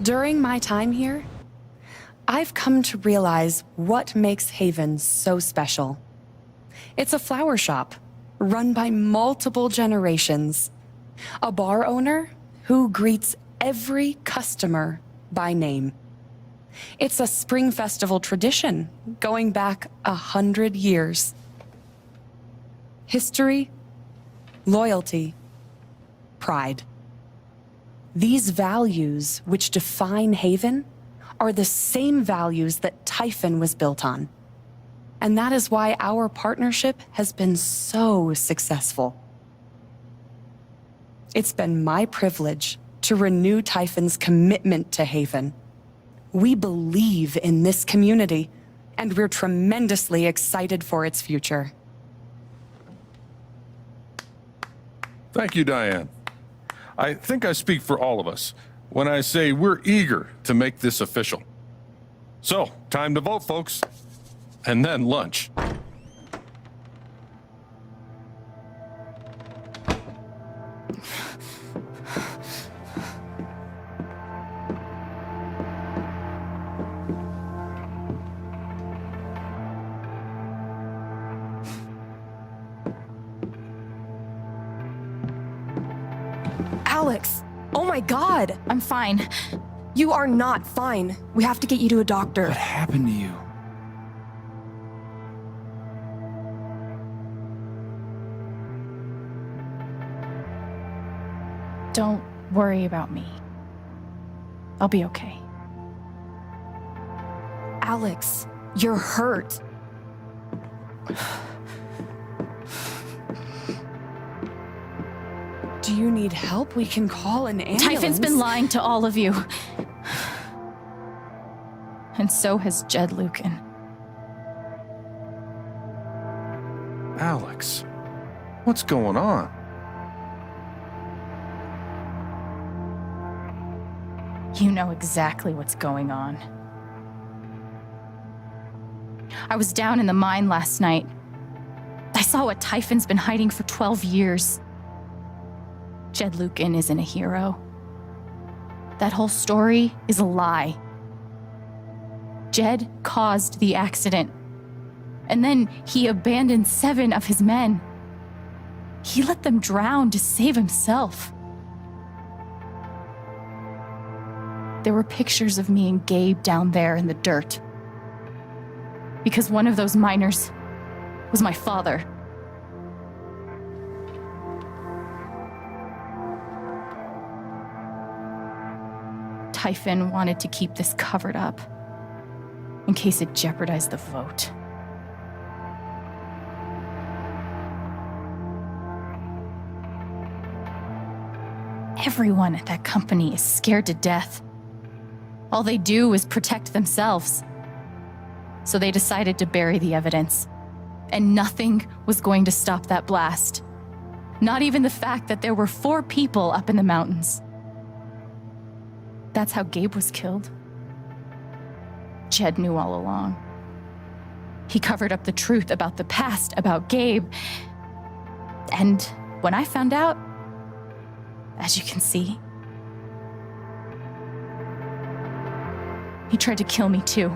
During my time here, I've come to realize what makes Haven so special. It's a flower shop, run by multiple generations. A bar owner who greets every customer by name. It's a spring festival tradition going back 100 years. History, loyalty, pride. These values which define Haven are the same values that Typhon was built on. And that is why our partnership has been so successful. It's been my privilege to renew Typhon's commitment to Haven. We believe in this community, and we're tremendously excited for its future. Thank you, Diane. I think I speak for all of us when I say we're eager to make this official. So, time to vote, folks. And then lunch. Alex! Oh my God! I'm fine. You are not fine. We have to get you to a doctor. What happened to you? Don't worry about me. I'll be okay. Alex, you're hurt. Do you need help? We can call an ambulance. Typhon's been lying to all of you. And so has Jed Lucan. Alex, what's going on? You know exactly what's going on. I was down in the mine last night. I saw what Typhon's been hiding for 12 years. Jed Lucan isn't a hero. That whole story is a lie. Jed caused the accident. And then he abandoned 7 of his men. He let them drown to save himself. There were pictures of me and Gabe down there in the dirt. Because one of those miners was my father. Typhon wanted to keep this covered up in case it jeopardized the vote. Everyone at that company is scared to death. All they do is protect themselves. So they decided to bury the evidence. And nothing was going to stop that blast. Not even the fact that there were 4 people up in the mountains. That's how Gabe was killed. Jed knew all along. He covered up the truth about the past, about Gabe. And when I found out, as you can see, he tried to kill me too.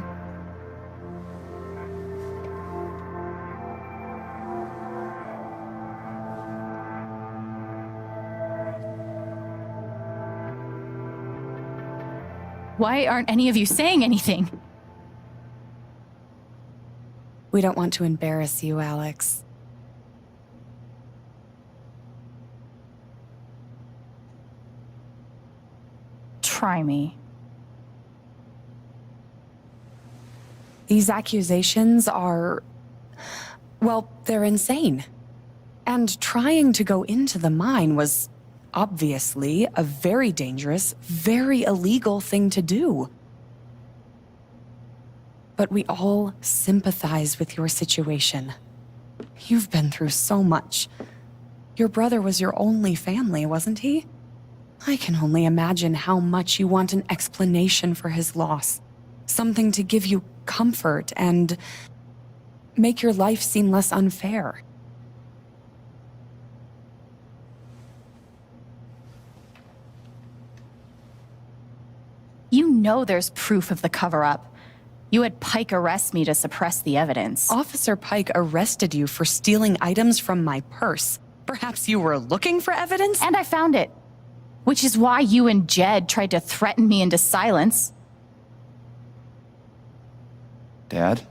Why aren't any of you saying anything? We don't want to embarrass you, Alex. Try me. These accusations are... well, they're insane. And trying to go into the mine was obviously a very dangerous, very illegal thing to do. But we all sympathize with your situation. You've been through so much. Your brother was your only family, wasn't he? I can only imagine how much you want an explanation for his loss. Something to give you comfort and make your life seem less unfair. You know there's proof of the cover-up. You had Pike arrest me to suppress the evidence. Officer Pike arrested you for stealing items from my purse. Perhaps you were looking for evidence? And I found it. Which is why you and Jed tried to threaten me into silence. Dad?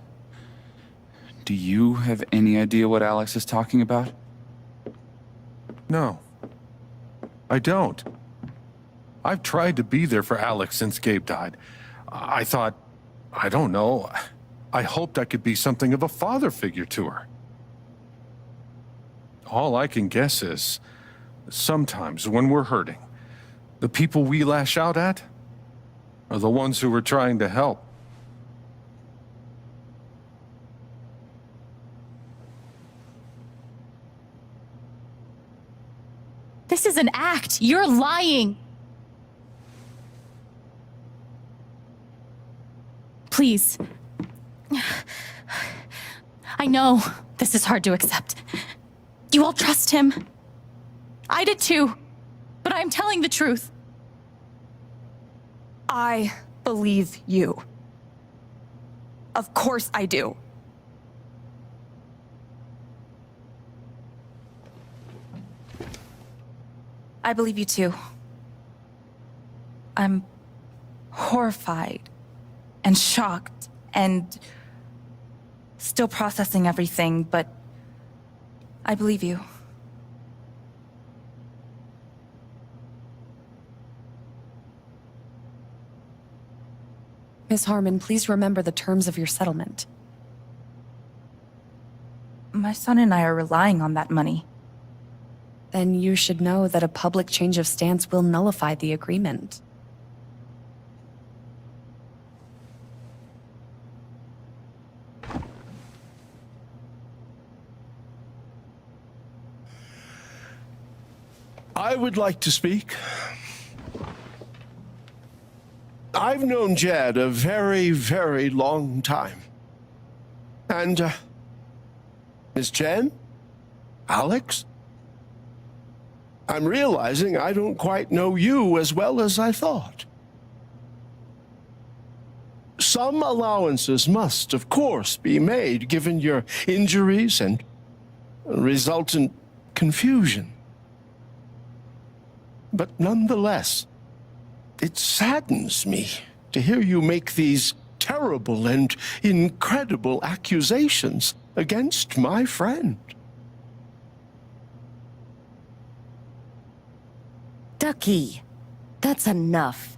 Do you have any idea what Alex is talking about? No, I don't. I've tried to be there for Alex since Gabe died. I thought, I don't know, I hoped I could be something of a father figure to her. All I can guess is, sometimes when we're hurting, the people we lash out at are the ones who are trying to help. This is an act. You're lying. Please. I know this is hard to accept. You all trust him. I did too. But I'm telling the truth. I believe you. Of course I do. I believe you too. I'm horrified and shocked and still processing everything, but I believe you. Miss Harmon, please remember the terms of your settlement. My son and I are relying on that money. Then you should know that a public change of stance will nullify the agreement. I would like to speak. I've known Jed a very, very long time. And, Miss Jen? Alex? I'm realizing I don't quite know you as well as I thought. Some allowances must, of course, be made given your injuries and resultant confusion. But nonetheless, it saddens me to hear you make these terrible and incredible accusations against my friend. Ducky, that's enough.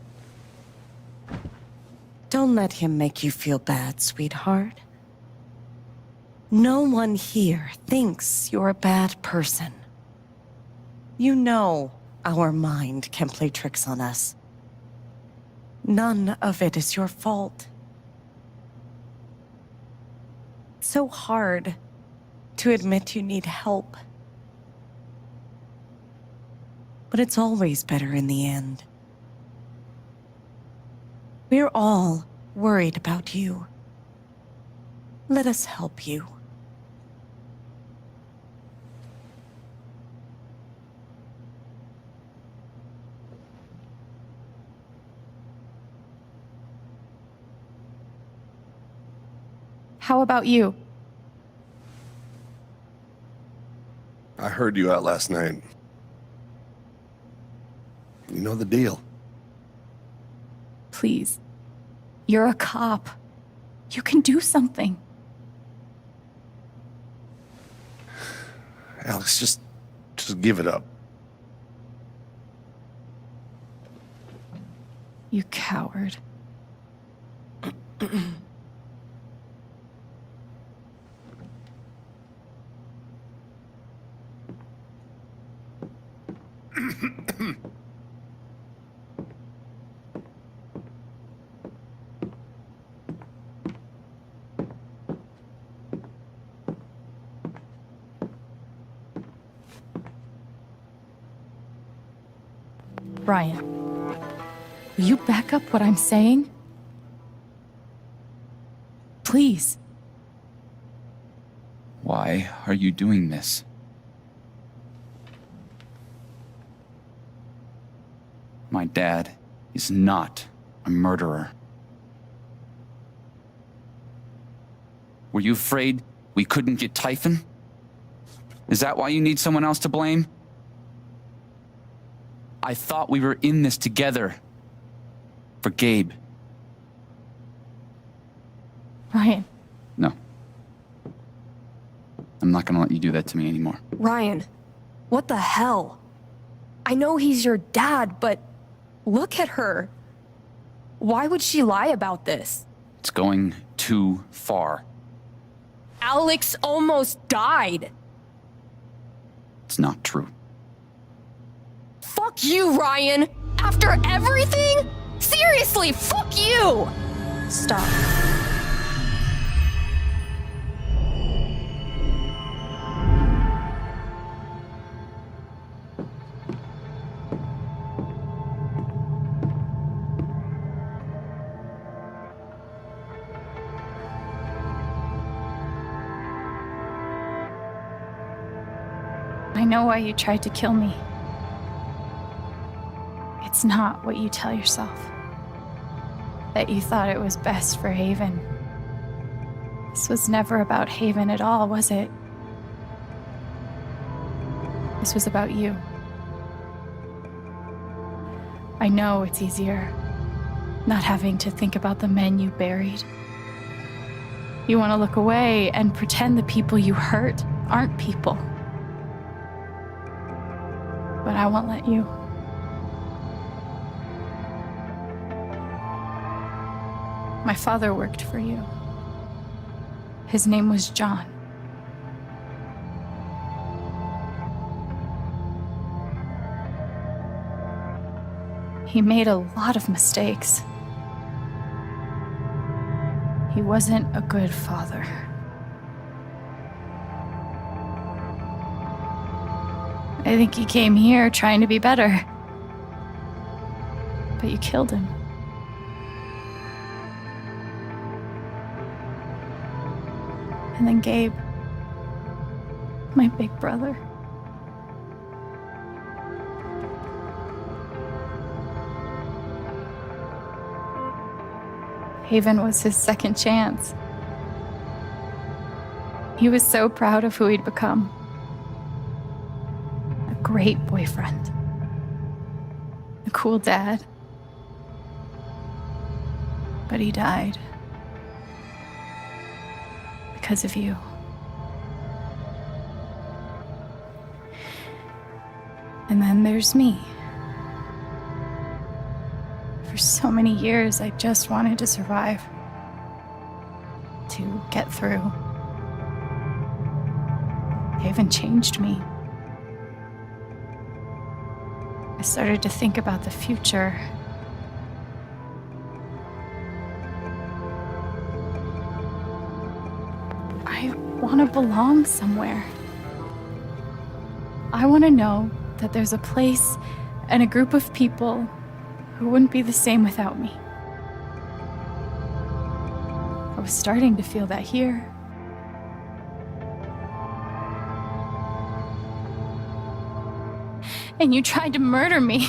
Don't let him make you feel bad, sweetheart. No one here thinks you're a bad person. You know our mind can play tricks on us. None of it is your fault. It's so hard to admit you need help. But it's always better in the end. We're all worried about you. Let us help you. How about you? I heard you out last night. You know the deal. Please. You're a cop. You can do something. Alex, just give it up. You coward. Brian, will you back up what I'm saying? Please. Why are you doing this? My dad is not a murderer. Were you afraid we couldn't get Typhon? Is that why you need someone else to blame? I thought we were in this together. For Gabe. Ryan. No. I'm not gonna let you do that to me anymore. Ryan, what the hell? I know he's your dad, but look at her. Why would she lie about this? It's going too far. Alex almost died. It's not true. Fuck you, Ryan! After everything? Seriously, fuck you! Stop. I know why you tried to kill me. It's not what you tell yourself. That you thought it was best for Haven. This was never about Haven at all, was it? This was about you. I know it's easier not having to think about the men you buried. You want to look away and pretend the people you hurt aren't people. But I won't let you. My father worked for you. His name was John. He made a lot of mistakes. He wasn't a good father. I think he came here trying to be better. But you killed him. And then Gabe, my big brother. Haven was his second chance. He was so proud of who he'd become. A great boyfriend. A cool dad. But he died. Because of you. And then there's me. For so many years, I just wanted to survive. To get through. Haven changed me. I started to think about the future. I want to belong somewhere. I want to know that there's a place and a group of people who wouldn't be the same without me. I was starting to feel that here. And you tried to murder me.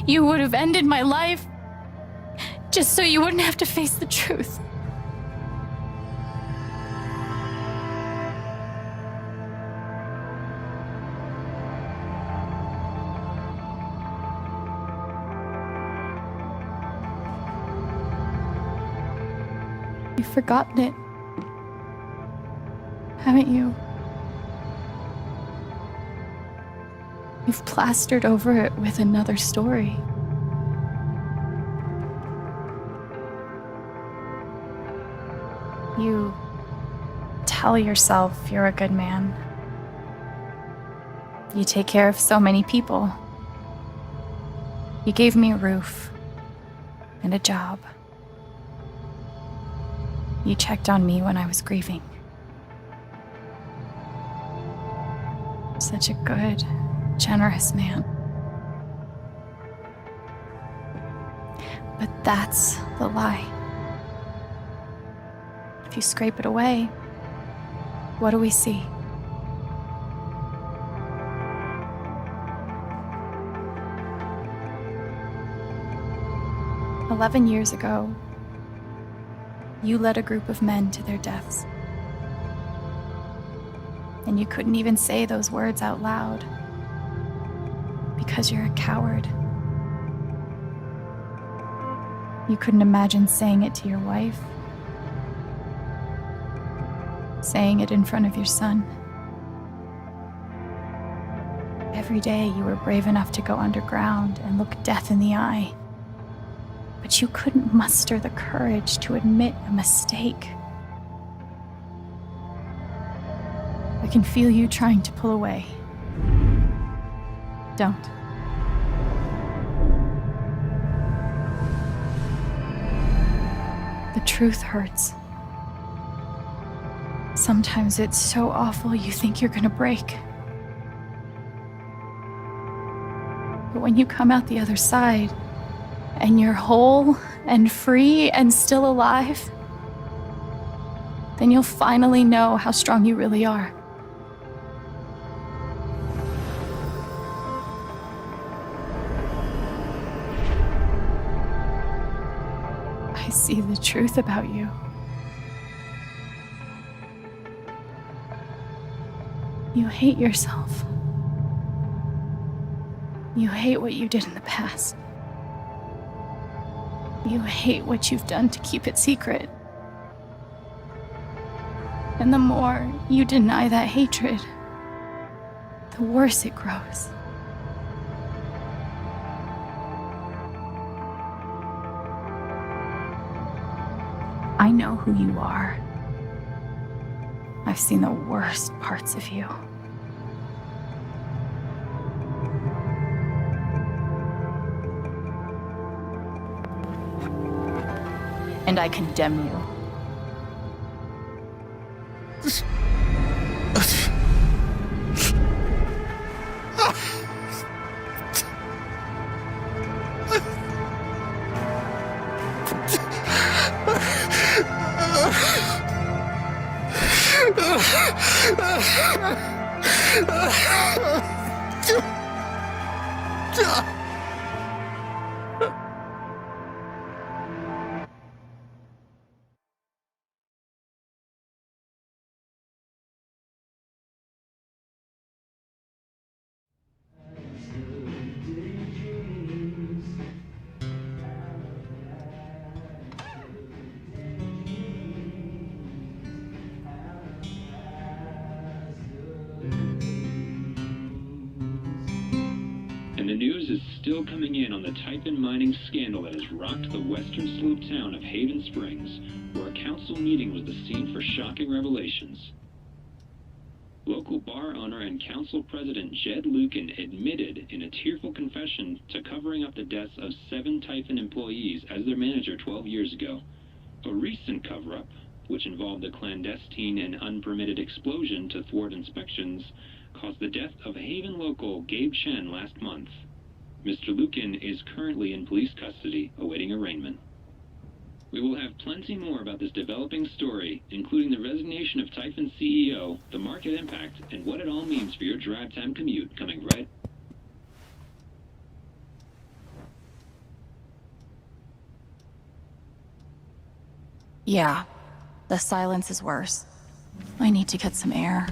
You would have ended my life just so you wouldn't have to face the truth. You've forgotten it, haven't you? You've plastered over it with another story. You tell yourself you're a good man. You take care of so many people. You gave me a roof and a job. You checked on me when I was grieving. Such a good, generous man. But that's the lie. If you scrape it away, what do we see? 11 years ago, you led a group of men to their deaths. And you couldn't even say those words out loud because you're a coward. You couldn't imagine saying it to your wife, saying it in front of your son. Every day you were brave enough to go underground and look death in the eye. But you couldn't muster the courage to admit a mistake. I can feel you trying to pull away. Don't. The truth hurts. Sometimes it's so awful you think you're gonna break. But when you come out the other side, and you're whole and free and still alive, then you'll finally know how strong you really are. I see the truth about you. You hate yourself. You hate what you did in the past. You hate what you've done to keep it secret. And the more you deny that hatred, the worse it grows. I know who you are. I've seen the worst parts of you. And I condemn you. And the news is still coming in on the Typhon mining scandal that has rocked the western slope town of Haven Springs, where a council meeting was the scene for shocking revelations. Local bar owner and council president Jed Lucan admitted in a tearful confession to covering up the deaths of 7 Typhon employees as their manager 12 years ago. A recent cover-up, which involved a clandestine and unpermitted explosion to thwart inspections, caused the death of Haven local Gabe Chen last month. Mr. Lucan is currently in police custody, awaiting arraignment. We will have plenty more about this developing story, including the resignation of Typhon CEO, the market impact, and what it all means for your drive time commute, coming right. Yeah, the silence is worse. I need to get some air.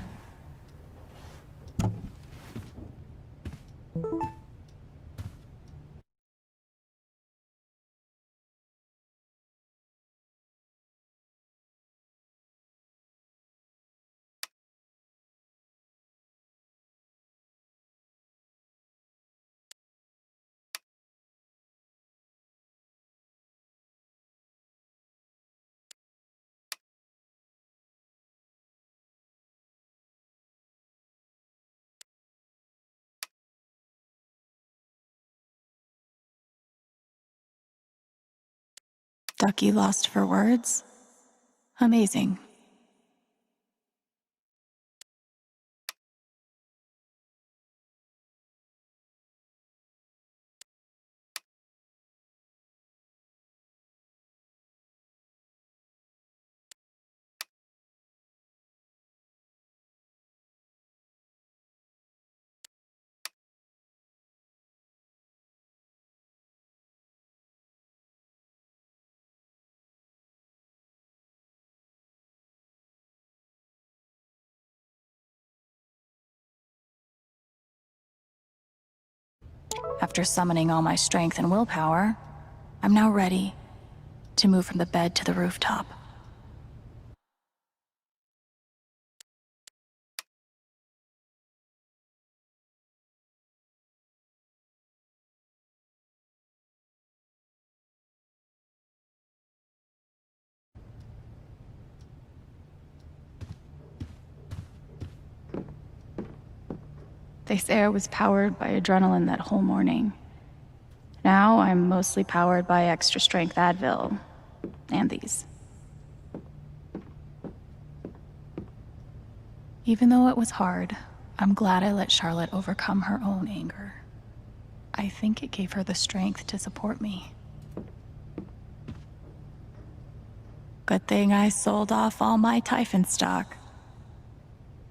Ducky lost for words? Amazing. After summoning all my strength and willpower, I'm now ready to move from the bed to the rooftop. They say I was powered by adrenaline that whole morning. Now I'm mostly powered by extra strength Advil and these. Even though it was hard, I'm glad I let Charlotte overcome her own anger. I think it gave her the strength to support me. Good thing I sold off all my Typhon stock.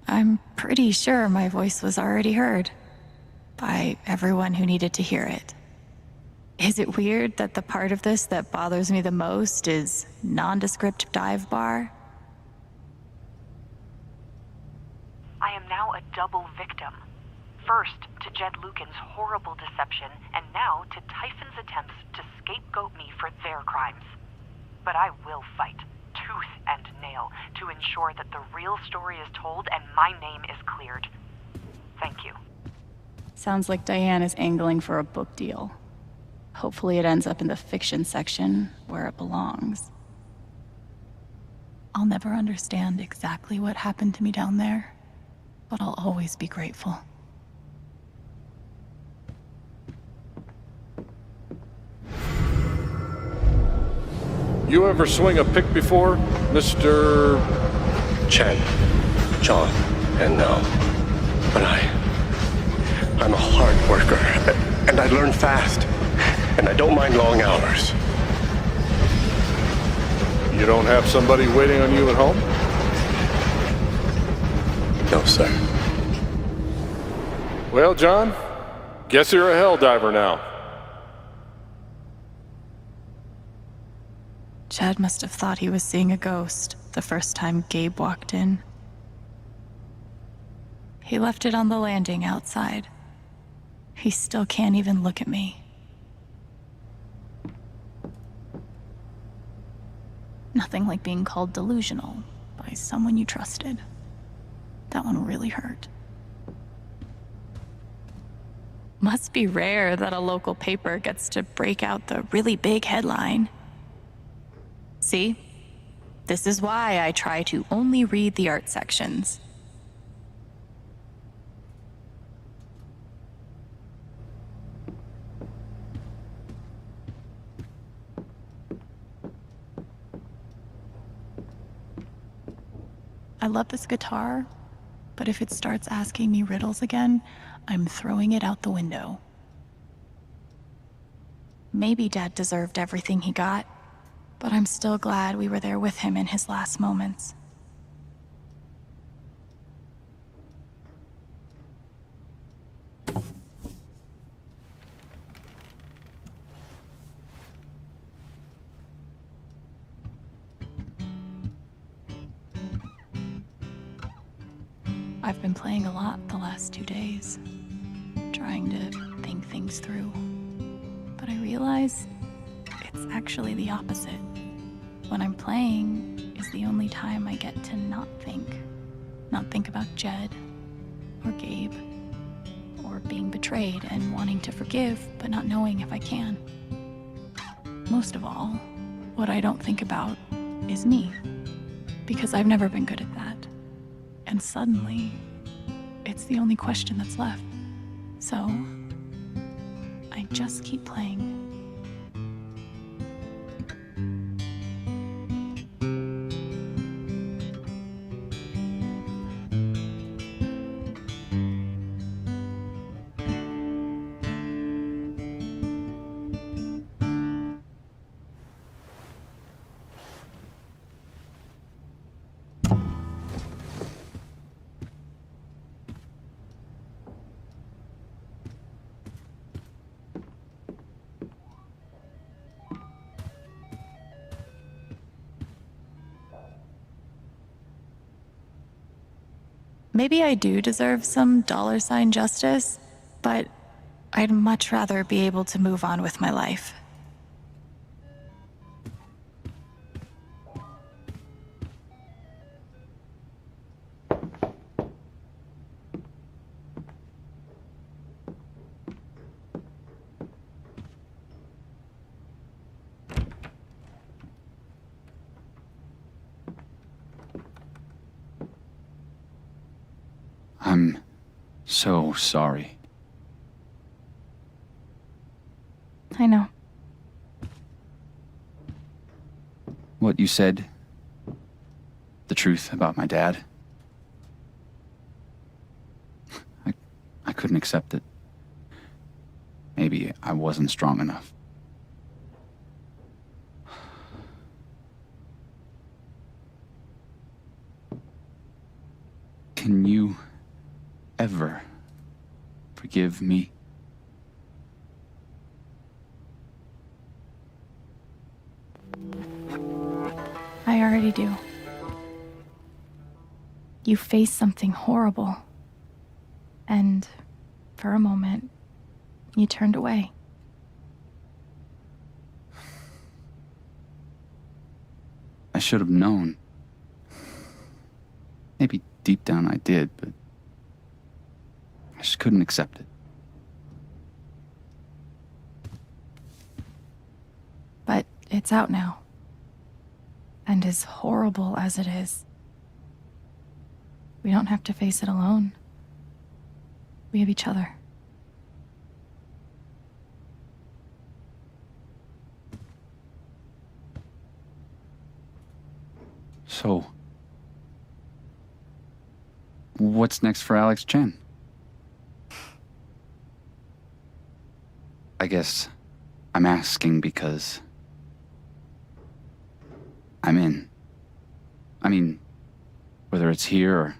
I'm pretty sure my voice was already heard by everyone who needed to hear it. Is it weird that the part of this that bothers me the most is nondescript dive bar? I am now a double victim. First, to Jed Lucan's horrible deception, and now to Typhon's attempts to scapegoat me for their crimes. But I will fight, tooth and nail, to ensure that the real story is told and my name is cleared. Thank you. Sounds like Diane is angling for a book deal. Hopefully it ends up in the fiction section where it belongs. I'll never understand exactly what happened to me down there, but I'll always be grateful. You ever swing a pick before, Mr. Chen, John, and no. But I'm a hard worker, and I learn fast, and I don't mind long hours. You don't have somebody waiting on you at home? No, sir. Well, John, guess you're a Helldiver now. Chad must have thought he was seeing a ghost the first time Gabe walked in. He left it on the landing outside. He still can't even look at me. Nothing like being called delusional by someone you trusted. That one really hurt. Must be rare that a local paper gets to break out the really big headline. See? This is why I try to only read the art sections. I love this guitar, but if it starts asking me riddles again, I'm throwing it out the window. Maybe Dad deserved everything he got, but I'm still glad we were there with him in his last moments. I've been playing a lot the last 2 days, trying to think things through. But I realize it's actually the opposite. When I'm playing is the only time I get to not think. Not think about Jed, or Gabe, or being betrayed and wanting to forgive, but not knowing if I can. Most of all, what I don't think about is me, because I've never been good at that. And suddenly, it's the only question that's left. So, I just keep playing. Maybe I do deserve some dollar sign justice, but I'd much rather be able to move on with my life. I'm so sorry. I know. What you said, the truth about my dad, I couldn't accept it. Maybe I wasn't strong enough. Can you ever forgive me? I already do. You faced something horrible. And for a moment, you turned away. I should have known. Maybe deep down I did, but I just couldn't accept it. But it's out now. And as horrible as it is, we don't have to face it alone. We have each other. So, what's next for Alex Chen? I guess I'm asking because I'm in. I mean, whether it's here or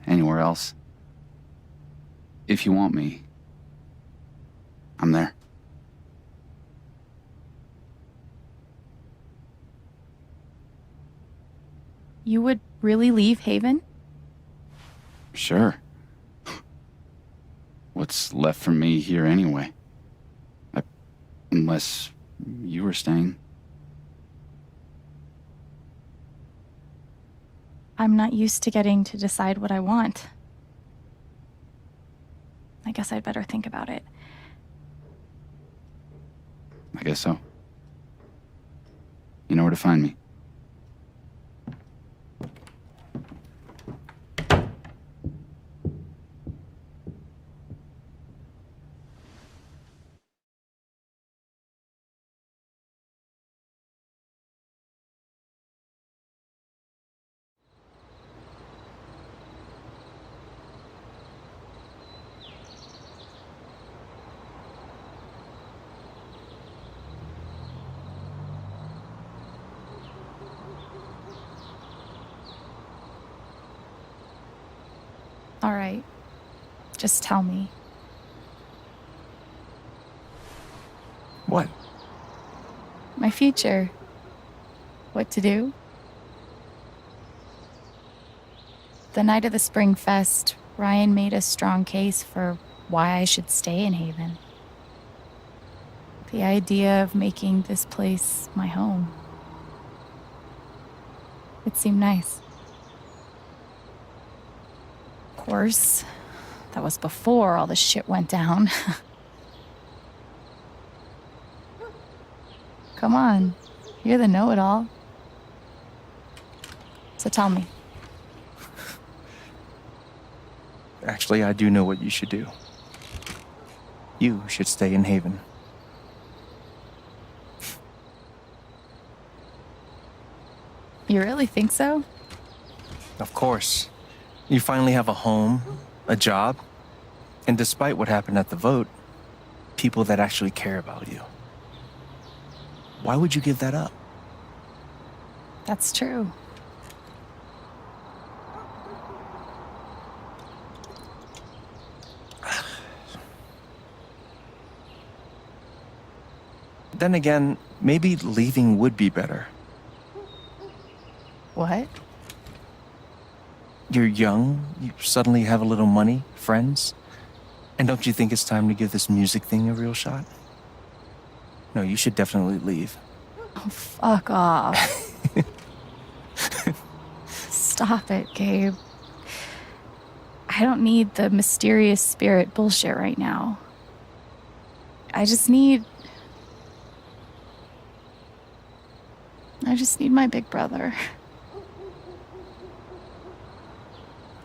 anywhere else. If you want me, I'm there. You would really leave Haven? Sure. What's left for me here anyway? Unless you were staying. I'm not used to getting to decide what I want. I guess I'd better think about it. I guess so. You know where to find me. All right. Just tell me. What? My future. What to do? The night of the Spring Fest, Ryan made a strong case for why I should stay in Haven. The idea of making this place my home. It seemed nice. Of course, that was before all the shit went down. Come on, you're the know-it-all. So tell me. Actually, I do know what you should do. You should stay in Haven. You really think so? Of course. You finally have a home, a job, and despite what happened at the vote, people that actually care about you. Why would you give that up? That's true. Then again, maybe leaving would be better. What? You're young, you suddenly have a little money, friends, And don't you think it's time to give this music thing a real shot? No, you should definitely leave. Oh, fuck off. Stop it, Gabe. I don't need the mysterious spirit bullshit right now. I just need my big brother.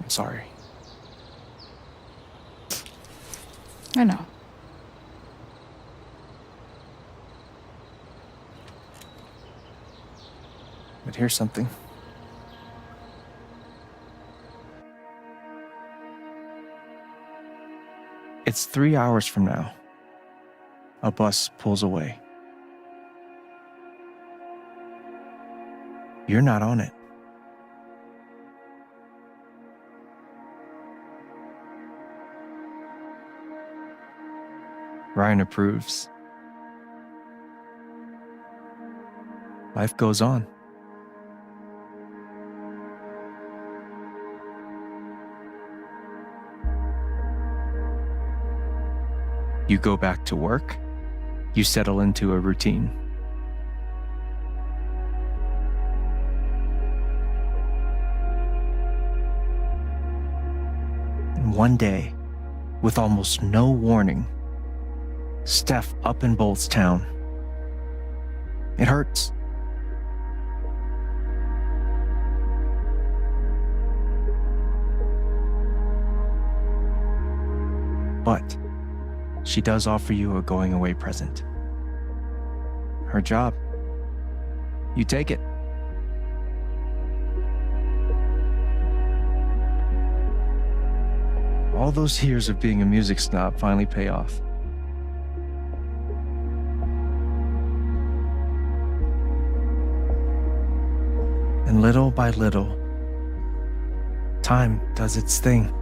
I'm sorry. I know. But here's something. It's 3 hours from now. A bus pulls away. You're not on it. Ryan approves. Life goes on. You go back to work. You settle into a routine. And one day, with almost no warning, Steph up and bolts town. It hurts. But she does offer you a going away present. Her job. You take it. All those years of being a music snob finally pay off. And little by little, time does its thing.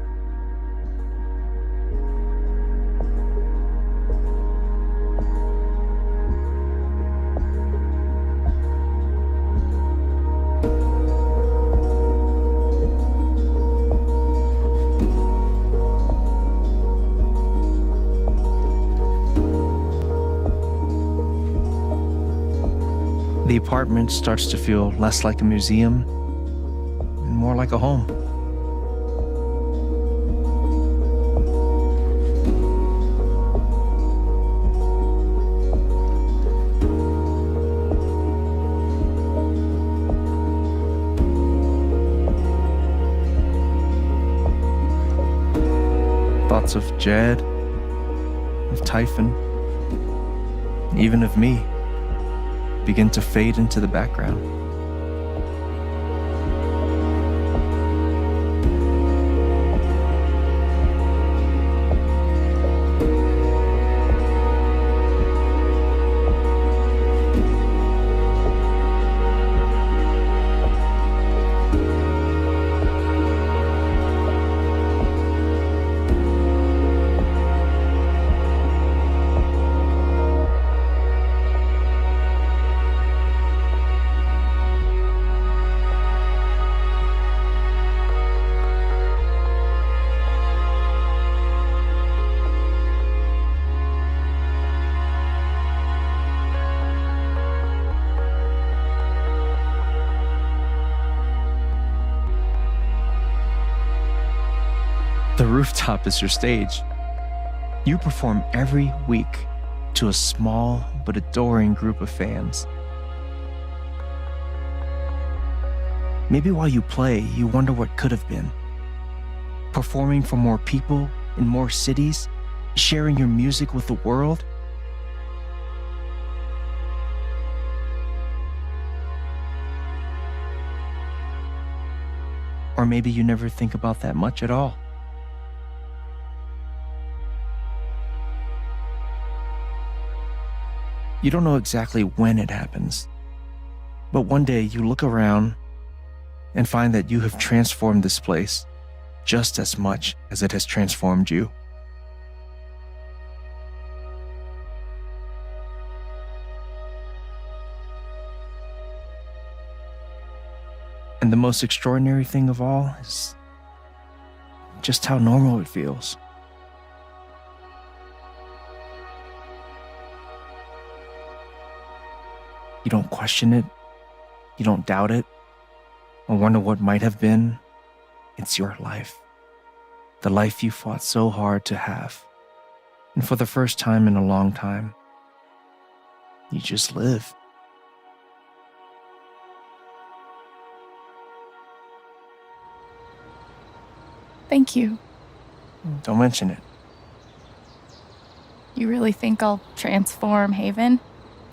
The apartment starts to feel less like a museum and more like a home. Thoughts of Jed, of Typhon, even of me begin to fade into the background. The rooftop is your stage. You perform every week to a small but adoring group of fans. Maybe while you play, you wonder what could have been. Performing for more people in more cities, sharing your music with the world. Or maybe you never think about that much at all. You don't know exactly when it happens, but one day you look around and find that you have transformed this place just as much as it has transformed you. And the most extraordinary thing of all is just how normal it feels. You don't question it. You don't doubt it or wonder what might have been. It's your life. The life you fought so hard to have. And for the first time in a long time, you just live. Thank you. Don't mention it. You really think I'll transform Haven?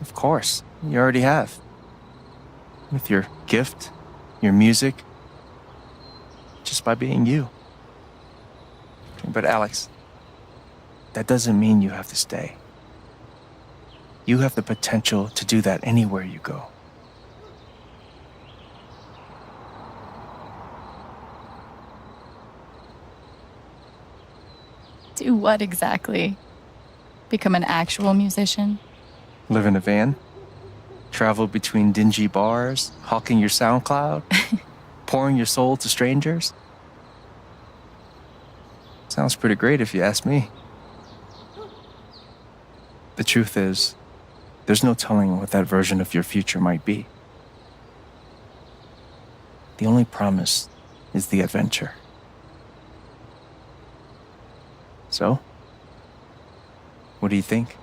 Of course, you already have. With your gift, your music, just by being you. But Alex, that doesn't mean you have to stay. You have the potential to do that anywhere you go. Do what exactly? Become an actual musician? Live in a van, travel between dingy bars, hawking your SoundCloud, pouring your soul to strangers. Sounds pretty great if you ask me. The truth is, there's no telling what that version of your future might be. The only promise is the adventure. So, what do you think?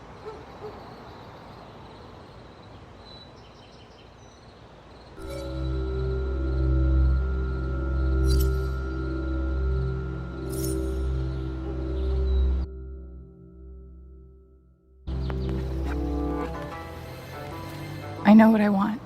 I know what I want.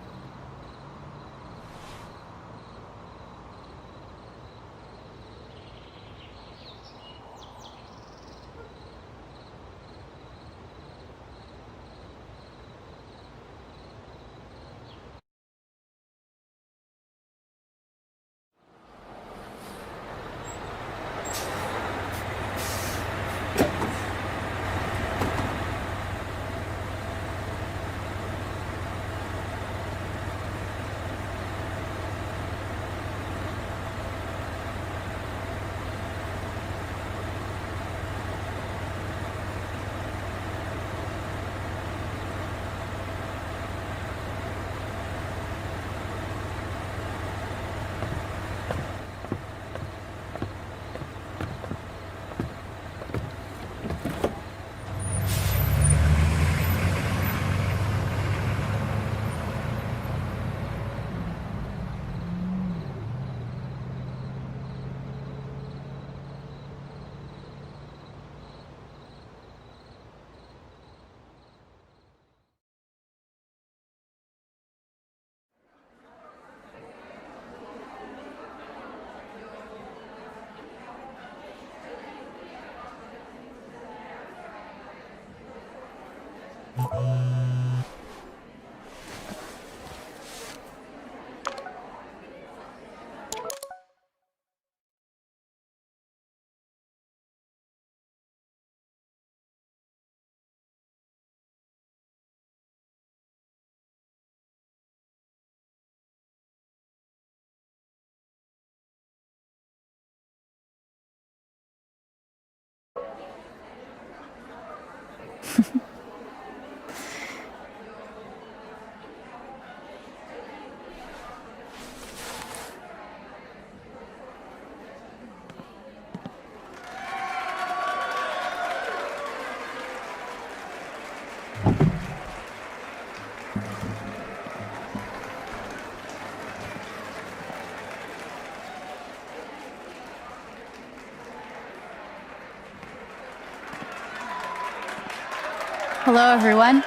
Hello, everyone.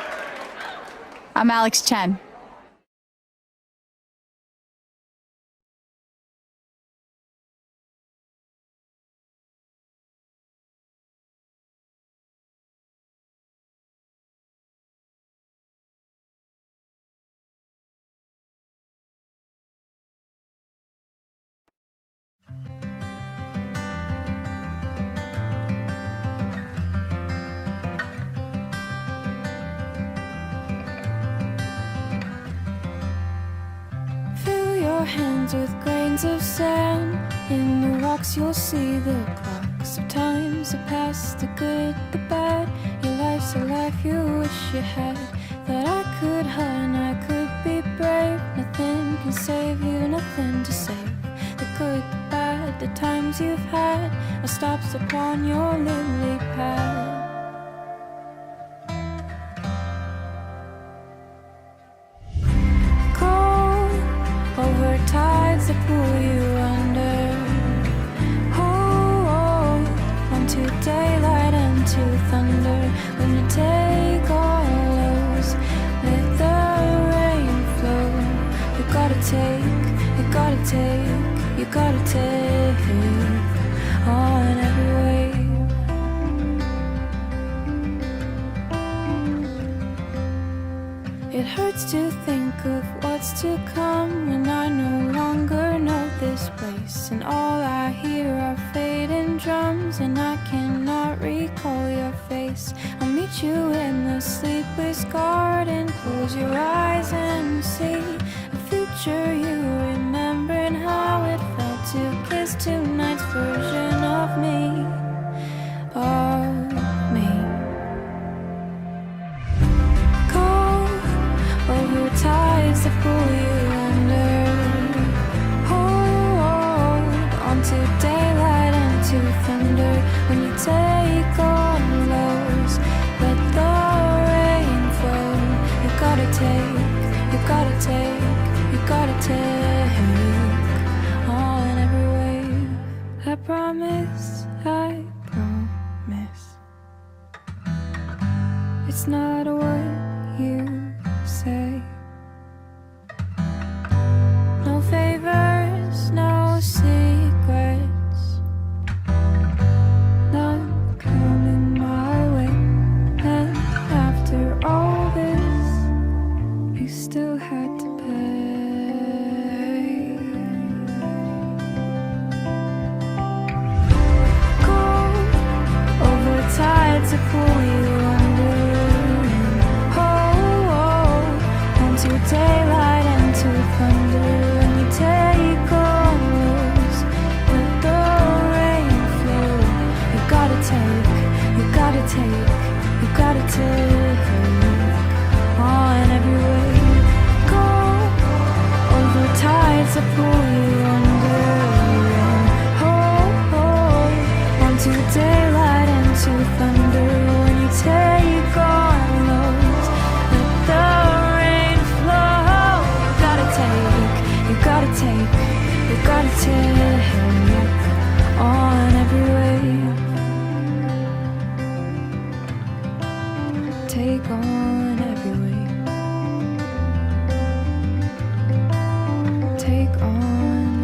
I'm Alex Chen. Fill your hands with grains of sand. In the rocks you'll see the clocks of times, the past, the good, the bad. Your life's a life you wish you had, that I could hide and I could can save you, nothing to save. The good, the bad, the times you've had are stops upon your lily pad. Over tides that pull you under. Hold onto daylight and to thunder. When you take all those, let the rain flow. You gotta take, you gotta take, you gotta take on every wave. It hurts to think of what's to come when I no longer know this place. And all I hear are fading drums, and I cannot recall your face. I'll meet you in the sleepless garden. Close your eyes and see a future you remember, and how it felt to kiss tonight's version of me. Of me. Over tides that pull you under. Hold onto daylight and to thunder. When you take on lows, let the rain flow. You gotta take, you gotta take, you gotta take on every wave. I promise, I promise. It's not what you say. No favors, no secrets, none coming my way. And after all this, you still had to pay. Go over tides that pull you under. To daylight and to thunder. When you take on those, let the rain flow. You gotta take, you gotta take, you gotta take on every wave. Go over tides that pull you under. Hold onto daylight and to thunder. When you take on those, let the you gotta take, you gotta take on every wave. Take on every wave. Take on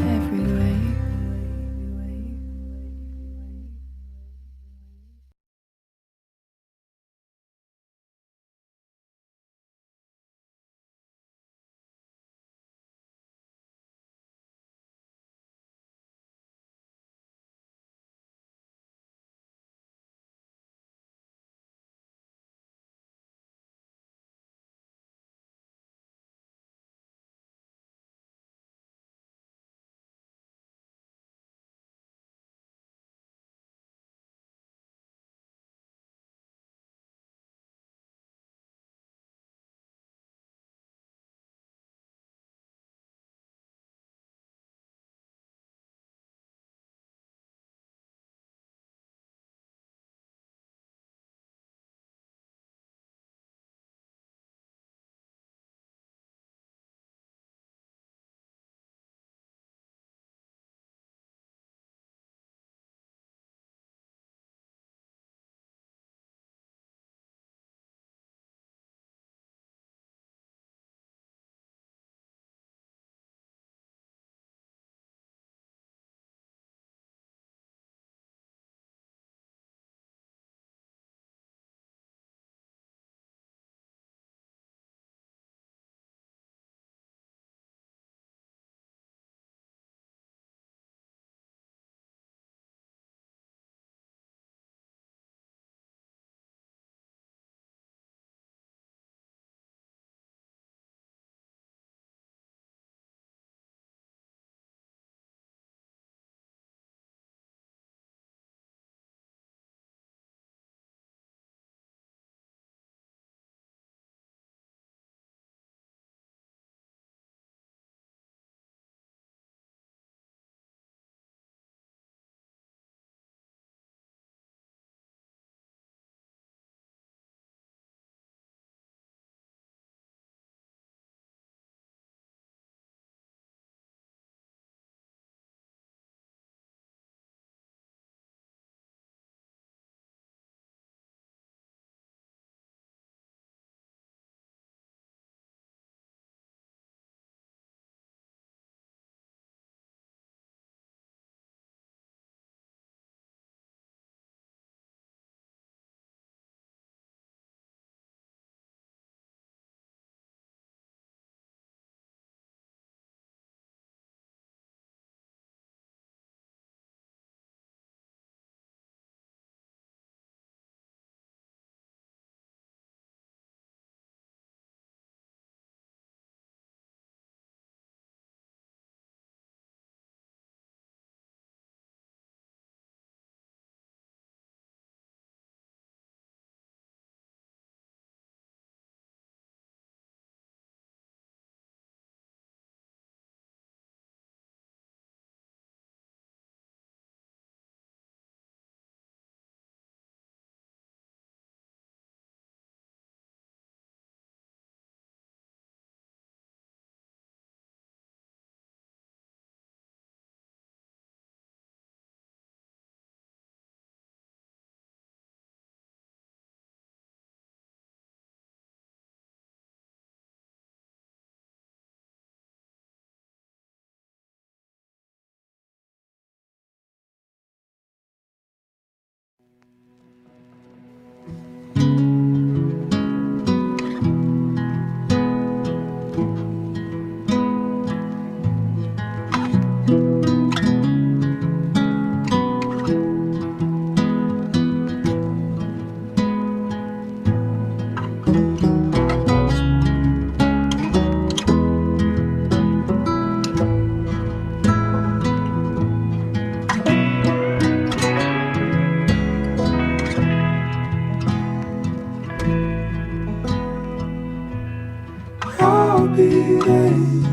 I'll be late.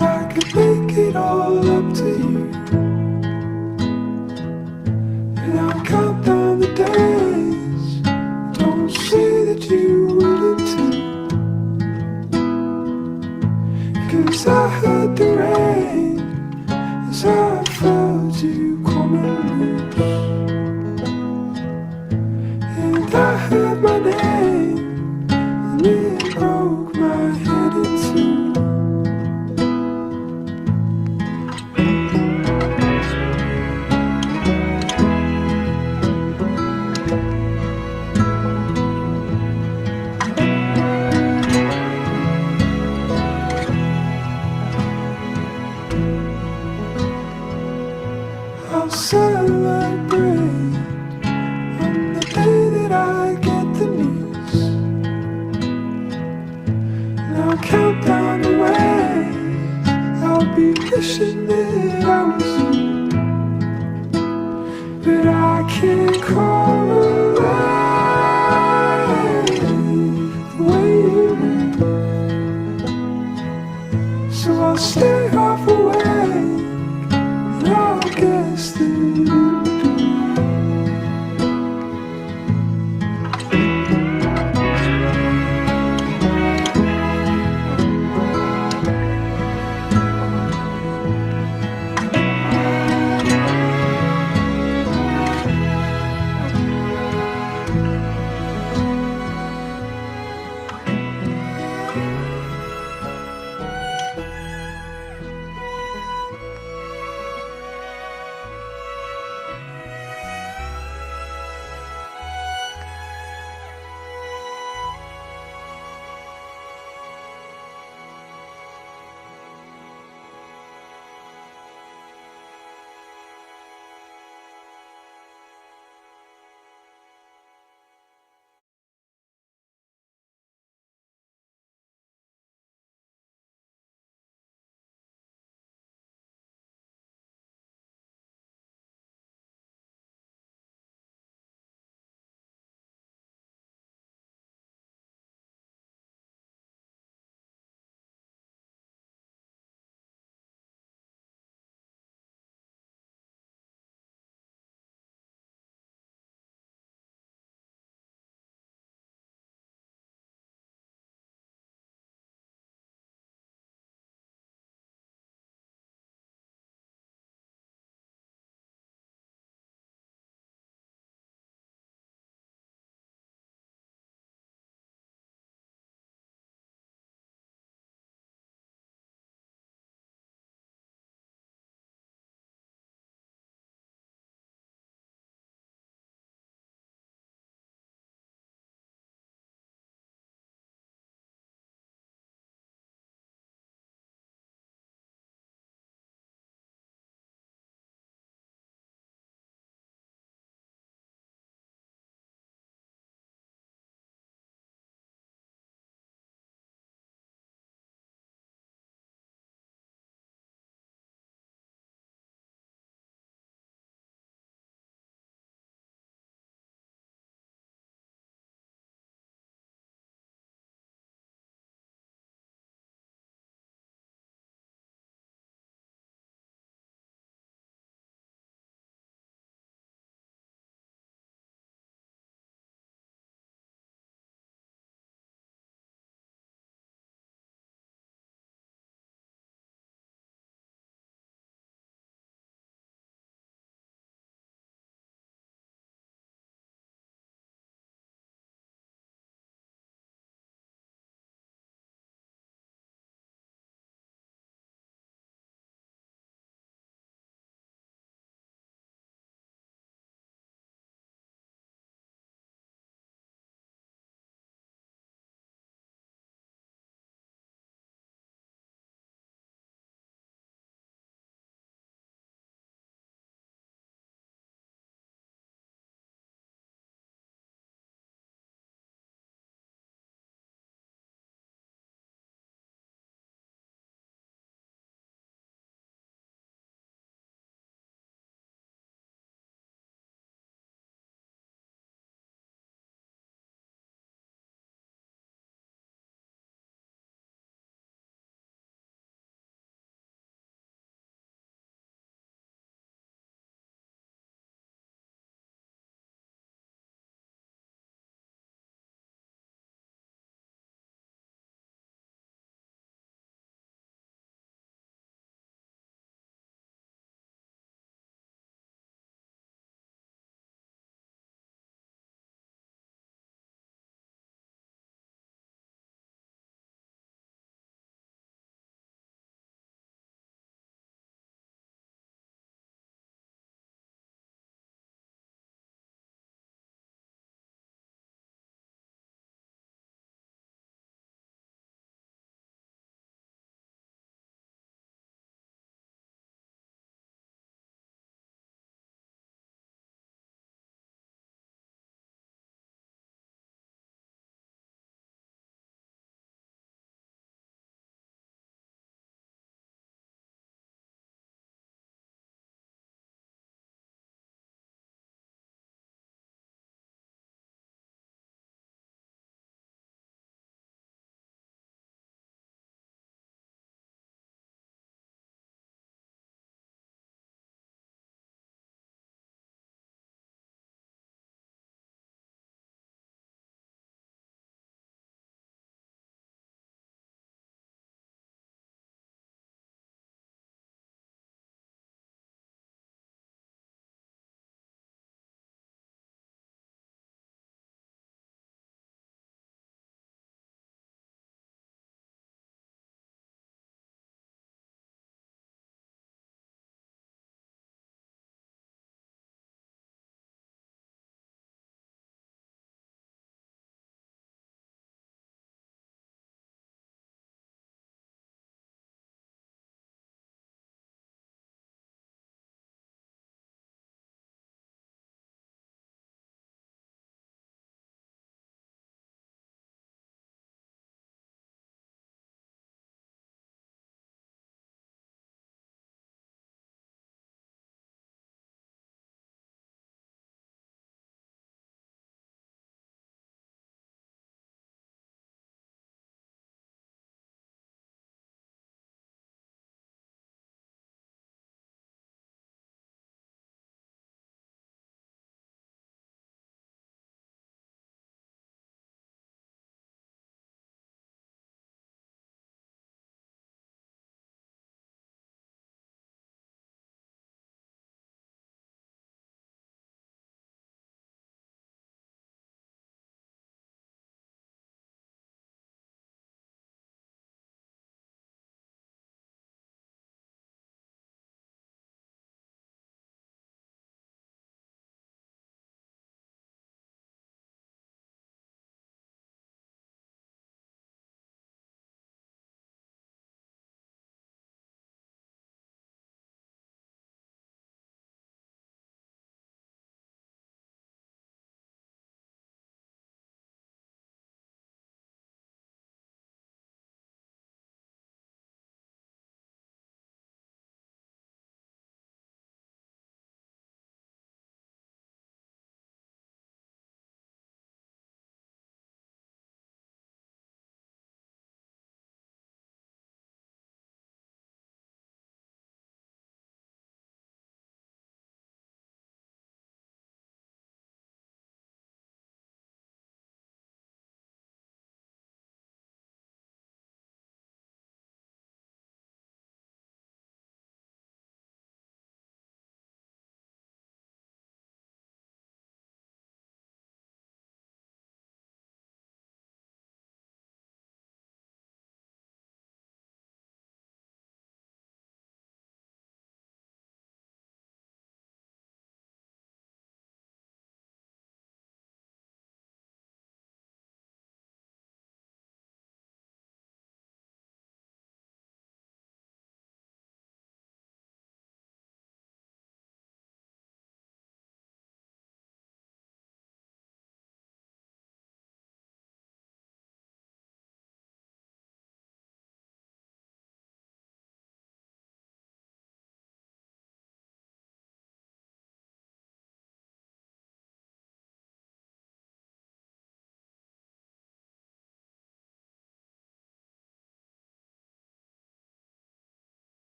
I could make it all up to you. And I'll count down the days. Don't say that you wouldn't too. 'Cause I heard the rain as I felt you coming loose. And I heard my name, and it broke my head in two. I'll celebrate on the day that I get the news. And I'll count down the ways I'll be wishing that I was you. But I can't call away the way you do. So I'll stay half awake, and I'll guess that you do.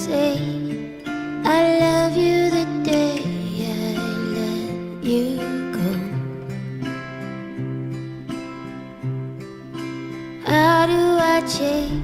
say I love you the day I let you go? How do I change